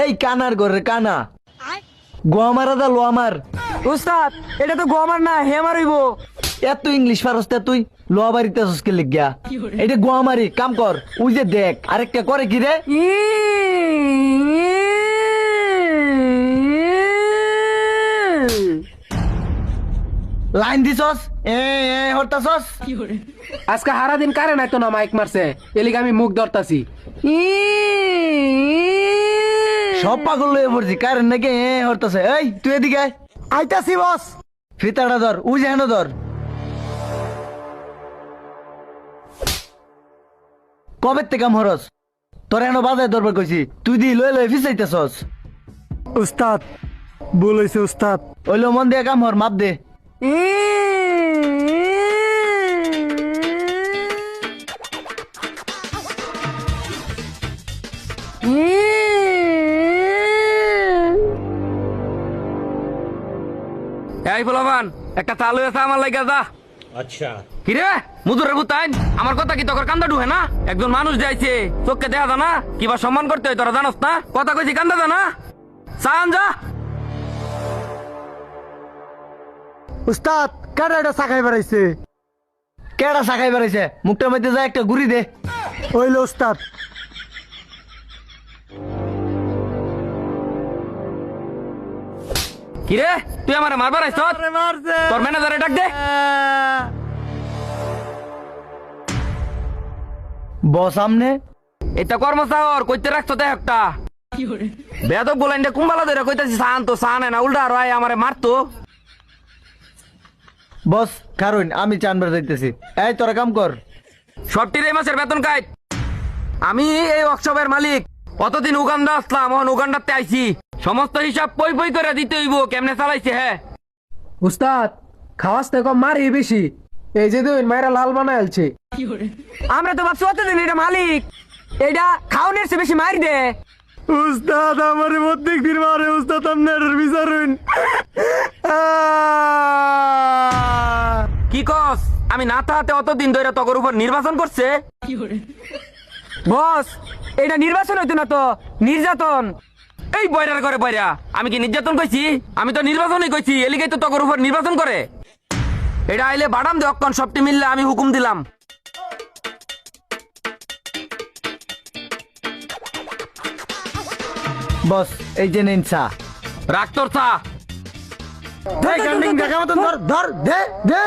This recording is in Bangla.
এই কানার ঘরে কানা গোয়া মারা দা লোয়া মার। উস্তাদ এটা তো গোয়ামার না হেমার হইব। এত ইংলিশ পারস তুই লোয়া বাড়িতে আসকে লিখিয়া এটা গোয়া মারি কাম কর। ওই যে দেখ আরেকটা করে কি রে লাইন দিছস এ হরতাছস। আজকে হারা দিন কারে নাই তো না মাইক মারছে এলিগে আমি মুখ ধরতাছি। সব পাগল লয়ে পড়ছি কারণ নাকি হরতাছে। এই তুই এদিকে আয়। আইতাছি বস। ফিতাটা ধর উই যেন ধর। কবে থেকে কাম হরস তোর এনো বাজায় ধরবার কইছি তুই দি লয়ে লয়ে ফিসাইতেছস। উস্তাদ ভুল হইছে উস্তাদ। ওইলো মন দিয়ে কাম হর মাপ দে। এই বলবান একটা চালু আছে আমার লাগা যা। अच्छा কিরে মুদুরের বুতাইন আমার কথা কি তোর কান্দা ঢুহে না? একজন মানুষ যাইছে চোখকে দেখা যায় না কিবা সম্মান করতে হয় তোরা জানোস না? কথা কইছি কান্দা যা না সান যা। উস্তাদ কারে এটা সাকাই বেড়াইছে। কেডা শাখাই বেড়াইছে মুখটার মধ্যে যা একটা গুড়ি দে। ওইলো উস্তাদ। কিরে তুই আমার মারবার আইছ? তোর ম্যানেজারে ডাক দে। বস সামনে এটা কর্মচার কইতে রাখতো দেখ একটা বেদক বলাইন্ডে কুম্বালা ধরে কইতাছি সান তো সান না উল্টা আর আয় আমারে মারতো। বস কারণ আমি চানবার যাইতেছি। এই তোরা কাম কর। সবটির এই মাসের বেতন কাট। আমি এই ওয়ার্কশপের মালিক। কতদিন উগান্ডা আসলাম এখন উগান্ডাতে আইছি সমস্ত হিসাব পই পই করে দিতে হইব কেমনে চালাইছে। হ্যাঁ উস্তাদ খাওয়াস থেকে মারি বেশি। এই যে দুই মায়েরা লাল বানায় আলছে। আমরা তো ভাবছি অতদিন এটা মালিক এটা খাওয়ানোর চেয়ে বেশি মারি দে। উস্তাদ আমার প্রত্যেক দিন মারে উস্তাদ আপনার বিচারুন। কি কস আমি না থাকতে অতদিন ধরে তগর উপর নির্বাচন করছে। বস এটা নির্বাচন হইতো না তো নির্যাতন। এই বয়রার করে বয়রা আমি কি নির্যাতন কইছি? আমি তো নির্বাচনই কইছি এলিগেই তো তগর উপর নির্বাচন করে। এটা আইলে বাদাম দে অক্ষণ সবটি মিললে আমি হুকুম দিলাম। বস এই যে নিন চা। রাখ তোর চা। ধর ধর দে দে।